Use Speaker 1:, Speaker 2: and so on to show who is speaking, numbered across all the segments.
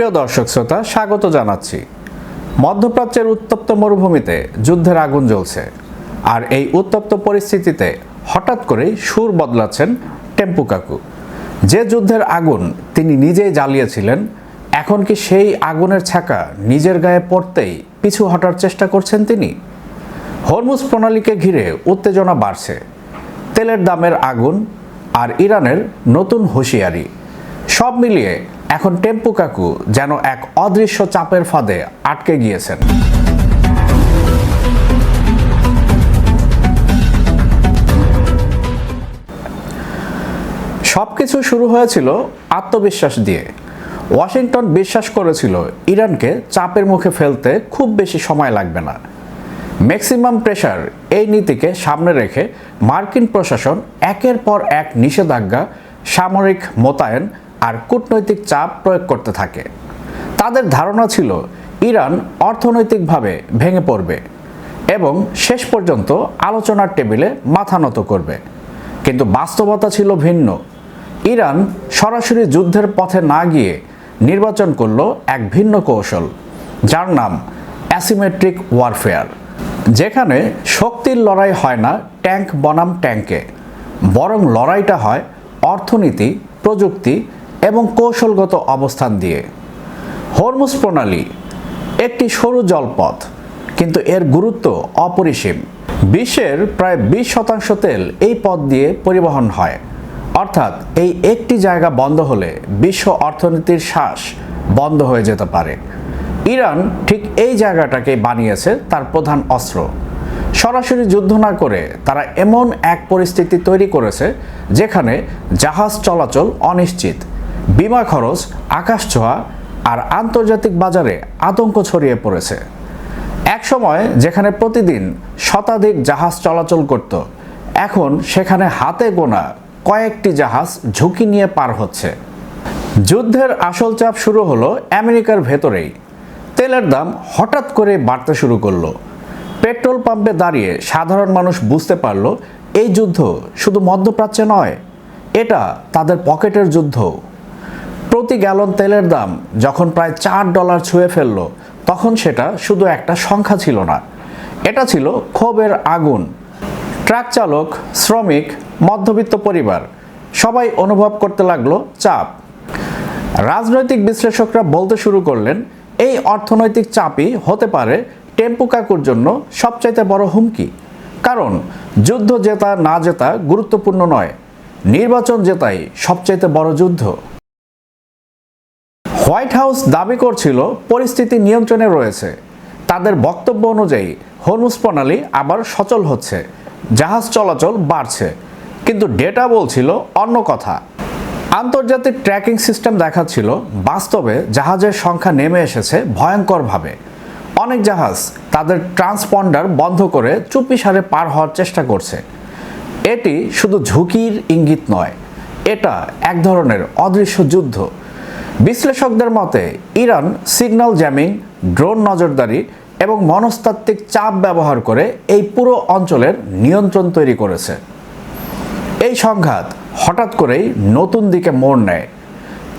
Speaker 1: সুপ্রিয় দর্শক শ্রোতা, স্বাগত জানাচ্ছি। মধ্যপ্রাচ্যের উত্তপ্ত মরুভূমিতে যুদ্ধের আগুন জ্বলছে, আর এই উত্তপ্ত পরিস্থিতিতে হঠাৎ করেই সুর বদলাচ্ছেন টেম্পু কাকু। যে যুদ্ধের আগুন তিনি নিজেই জ্বালিয়েছিলেন, এখন কি সেই আগুনের ছাকা নিজের গায়ে পড়তেই পিছু হটার চেষ্টা করছেন তিনি? হরমুজ প্রণালীকে ঘিরে উত্তেজনা বাড়ছে, তেলের দামের আগুন আর ইরানের নতুন হুঁশিয়ারি, সব মিলিয়ে এখন টেম্পু কাকু যেন এক অদৃশ্য চাপের ফাঁদে আটকে গিয়েছেন। সবকিছু শুরু হয়েছিল আত্মবিশ্বাস দিয়ে। ওয়াশিংটন বিশ্বাস করেছিল ইরানকে চাপের মুখে ফেলতে খুব বেশি সময় লাগবে না। ম্যাক্সিমাম প্রেশার এই নীতিকে সামনে রেখে মার্কিন প্রশাসন একের পর এক নিষেধাজ্ঞা, সামরিক মোতায়েন আর কূটনৈতিক চাপ প্রয়োগ করতে থাকে। তাদের ধারণা ছিল ইরান অর্থনৈতিকভাবে ভেঙে পড়বে এবং শেষ পর্যন্ত আলোচনার টেবিলে মাথা নত করবে। কিন্তু বাস্তবতা ছিল ভিন্ন। ইরান সরাসরি যুদ্ধের পথে না গিয়ে নির্বাচন করল এক ভিন্ন কৌশল, যার নাম অ্যাসিমেট্রিক ওয়ারফেয়ার, যেখানে শক্তির লড়াই হয় না ট্যাঙ্ক বনাম ট্যাঙ্কে, বরং লড়াইটা হয় অর্থনীতি, প্রযুক্তি এবং কৌশলগত অবস্থান দিয়ে। হরমুজ প্রণালী একটি সরু জলপথ, কিন্তু এর গুরুত্ব অপরিসীম। বিশ্বের প্রায় 20% তেল এই পথ দিয়ে পরিবহন হয়। অর্থাৎ এই একটি জায়গা বন্ধ হলে বিশ্ব অর্থনীতির শ্বাস বন্ধ হয়ে যেতে পারে। ইরান ঠিক এই জায়গাটাকে বানিয়েছে তার প্রধান অস্ত্র। সরাসরি যুদ্ধ না করে তারা এমন এক পরিস্থিতি তৈরি করেছে যেখানে জাহাজ চলাচল অনিশ্চিত, বিমা খরচ আকাশ ছোঁয়া, আর আন্তর্জাতিক বাজারে আতঙ্ক ছড়িয়ে পড়েছে। এক সময় যেখানে প্রতিদিন শতাধিক জাহাজ চলাচল করত, এখন সেখানে হাতে গোনা কয়েকটি জাহাজ ঝুঁকি নিয়ে পার হচ্ছে। যুদ্ধের আসল চাপ শুরু হলো আমেরিকার ভেতরেই। তেলের দাম হঠাৎ করে বাড়তে শুরু করলো। পেট্রোল পাম্পে দাঁড়িয়ে সাধারণ মানুষ বুঝতে পারল এই যুদ্ধ শুধু মধ্যপ্রাচ্যে নয়, এটা তাদের পকেটের যুদ্ধ। প্রতি গ্যালন তেলের দাম যখন প্রায় $4 ছুঁয়ে ফেলল, তখন সেটা শুধু একটা সংখ্যা ছিল না, এটা ছিল ক্ষোভের আগুন। ট্রাক চালক, শ্রমিক, মধ্যবিত্ত পরিবার সবাই অনুভব করতে লাগলো চাপ। রাজনৈতিক বিশ্লেষকরা বলতে শুরু করলেন এই অর্থনৈতিক চাপই হতে পারে টেম্পু কাকুর জন্য সবচাইতে বড় হুমকি। কারণ যুদ্ধ জেতা না জেতা গুরুত্বপূর্ণ নয়, নির্বাচন জেতাই সবচাইতে বড় যুদ্ধ। হোয়াইট হাউস দাবি করছিল পরিস্থিতি নিয়ন্ত্রণে রয়েছে। তাদের বক্তব্য অনুযায়ী হরমুজ প্রণালী আবার সচল হচ্ছে, জাহাজ চলাচল বাড়ছে, কিন্তু ডেটা বলছিল অন্য কথা। আন্তর্জাতিক ট্র্যাকিং সিস্টেম দেখাচ্ছিল বাস্তবে জাহাজের সংখ্যা নেমে এসেছে ভয়ঙ্করভাবে। অনেক জাহাজ তাদের ট্রান্সপন্ডার বন্ধ করে চুপিসারে পার হওয়ার চেষ্টা করছে। এটি শুধু ঝুঁকির ইঙ্গিত নয়, এটা এক ধরনের অদৃশ্য যুদ্ধ। বিশ্লেষকদের মতে ইরান সিগন্যাল জ্যামিং, ড্রোন নজরদারি এবং মনস্তাত্ত্বিক চাপ ব্যবহার করে এই পুরো অঞ্চলের নিয়ন্ত্রণ তৈরি করেছে। এই সংঘাত হঠাৎ করেই নতুন দিকে মোড় নেয়।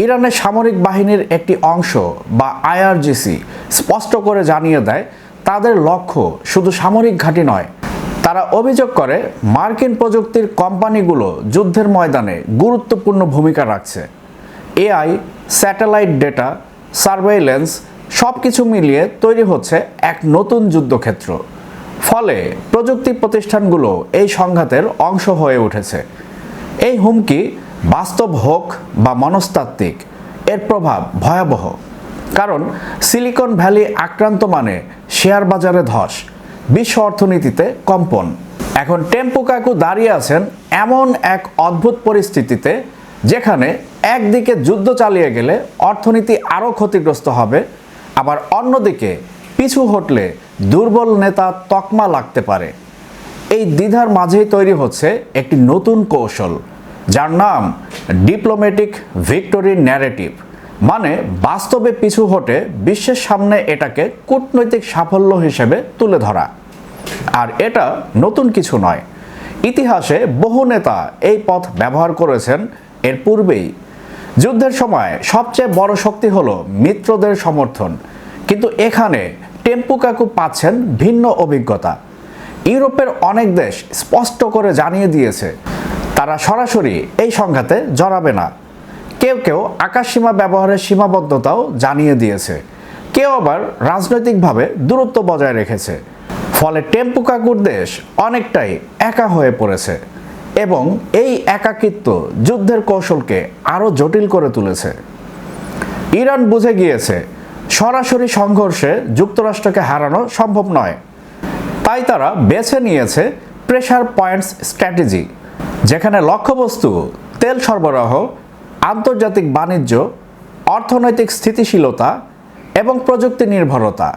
Speaker 1: ইরানের সামরিক বাহিনীর একটি অংশ বা আইআরজিসি স্পষ্ট করে জানিয়ে দেয় তাদের লক্ষ্য শুধু সামরিক ঘাঁটি নয়। তারা অভিযোগ করে মার্কিন প্রযুক্তির কোম্পানিগুলো যুদ্ধের ময়দানে গুরুত্বপূর্ণ ভূমিকা রাখছে। এআই, স্যাটেলাইট ডেটা, সার্ভেইলেন্স সব কিছু মিলিয়ে তৈরি হচ্ছে এক নতুন যুদ্ধক্ষেত্র। ফলে প্রযুক্তি প্রতিষ্ঠানগুলো এই সংঘাতের অংশ হয়ে উঠেছে। এই হুমকি বাস্তব হোক বা মনস্তাত্ত্বিক, এর প্রভাব ভয়াবহ। কারণ সিলিকন ভ্যালি আক্রান্ত মানে শেয়ার বাজারে ধস, বিশ্ব অর্থনীতিতে কম্পন। এখন টেম্পু কাকু দাঁড়িয়ে আছেন এমন এক অদ্ভুত পরিস্থিতিতে যেখানে একদিকে যুদ্ধ চালিয়ে গেলে অর্থনীতি আরও ক্ষতিগ্রস্ত হবে, আবার অন্যদিকে পিছু হটলে দুর্বল নেতা তকমা লাগতে পারে। এই দ্বিধার মাঝেই তৈরি হচ্ছে একটি নতুন কৌশল, যার নাম ডিপ্লোম্যাটিক ভিক্টোরি ন্যারেটিভ। মানে বাস্তবে পিছু হটে বিশ্বের সামনে এটাকে কূটনৈতিক সাফল্য হিসেবে তুলে ধরা। আর এটা নতুন কিছু নয়, ইতিহাসে বহু নেতা এই পথ ব্যবহার করেছেন এর পূর্বেই। যুদ্ধের সময় সবচেয়ে বড় শক্তি হলো মিত্রদের সমর্থন, কিন্তু এখানে টেম্পুকাকু পাচ্ছেন ভিন্ন অভিজ্ঞতা। ইউরোপের অনেক দেশ স্পষ্ট করে জানিয়ে দিয়েছে তারা সরাসরি এই সংঘাতে জড়াবে না। কেউ কেউ আকাশসীমা ব্যবহারের সীমাবদ্ধতাও জানিয়ে দিয়েছে, কেউ আবার রাজনৈতিকভাবে দূরত্ব বজায় রেখেছে। ফলে টেম্পুকাকুর দেশ অনেকটাই একা হয়ে পড়েছে এবং এই একাকিত্ব যুদ্ধের কৌশলকে আরও জটিল করে তুলেছে। ইরান বুঝে গিয়েছে সরাসরি সংঘর্ষে যুক্তরাষ্ট্রকে হারানো সম্ভব নয়, তাই তারা বেছে নিয়েছে প্রেসার পয়েন্টস স্ট্র্যাটেজি, যেখানে লক্ষ্যবস্তু তেল সরবরাহ, আন্তর্জাতিক বাণিজ্য, অর্থনৈতিক স্থিতিশীলতা এবং প্রযুক্তি নির্ভরতা।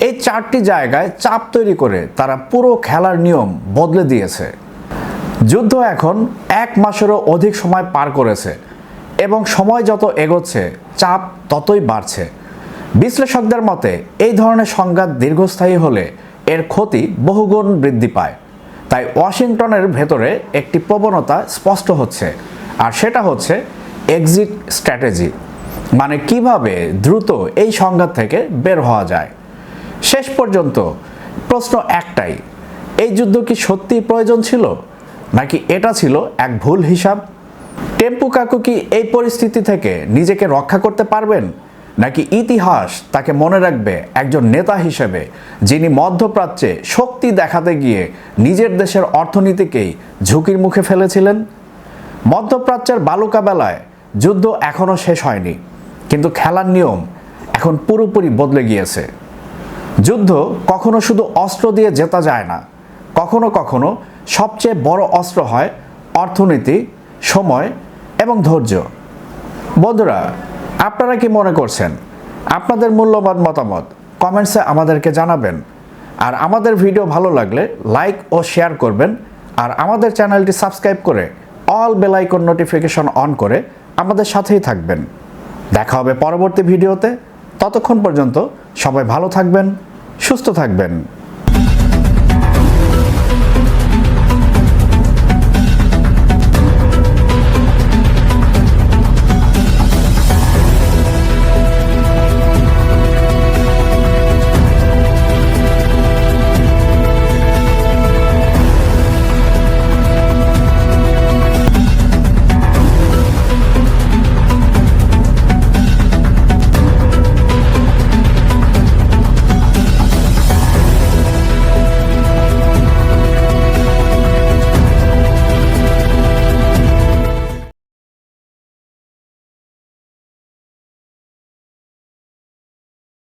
Speaker 1: এই 4টি জায়গায় চাপ তৈরি করে তারা পুরো খেলার নিয়ম বদলে দিয়েছে। যুদ্ধ এখন 1 মাসেরও অধিক সময় পার করেছে এবং সময় যত এগোচ্ছে চাপ ততই বাড়ছে। বিশ্লেষকদের মতে এই ধরনের সংঘাত দীর্ঘস্থায়ী হলে এর ক্ষতি বহুগুণ বৃদ্ধি পায়। তাই ওয়াশিংটনের ভেতরে একটি প্রবণতা স্পষ্ট হচ্ছে, আর সেটা হচ্ছে এক্সিট স্ট্র্যাটেজি, মানে কিভাবে দ্রুত এই সংঘাত থেকে বের হওয়া যায়। শেষ পর্যন্ত প্রশ্ন একটাই, এই যুদ্ধ কি সত্যিই প্রয়োজন ছিল, নাকি এটা ছিল এক ভুল হিসাব? টেম্পুকাকু কি এই পরিস্থিতি থেকে নিজেকে রক্ষা করতে পারবেন, নাকি ইতিহাস তাকে মনে রাখবে একজন নেতা হিসেবে যিনি মধ্যপ্রাচ্যে শক্তি দেখাতে গিয়ে নিজের দেশের অর্থনীতিকেই ঝুঁকির মুখে ফেলেছিলেন? মধ্যপ্রাচ্যের বালুকা বেলায় যুদ্ধ এখনও শেষ হয়নি, কিন্তু খেলার নিয়ম এখন পুরোপুরি বদলে গিয়েছে। যুদ্ধ কখনো শুধু অস্ত্র দিয়ে জেতা যায় না, কখনো কখনো সবচেয়ে বড় অস্ত্র হয় অর্থনীতি, সময় এবং ধৈর্য। বন্ধুরা, আপনারা কি মনে করছেন? আপনাদের মূল্যবান মতামত কমেন্টসে আমাদেরকে জানাবেন। আর আমাদের ভিডিও ভালো লাগলে লাইক ও শেয়ার করবেন, আর আমাদের চ্যানেলটি সাবস্ক্রাইব করে all bell icon notification on করে আমাদের সাথেই থাকবেন। দেখা হবে পরবর্তী ভিডিওতে। ততক্ষণ পর্যন্ত সবাই ভালো থাকবেন, সুস্থ থাকবেন।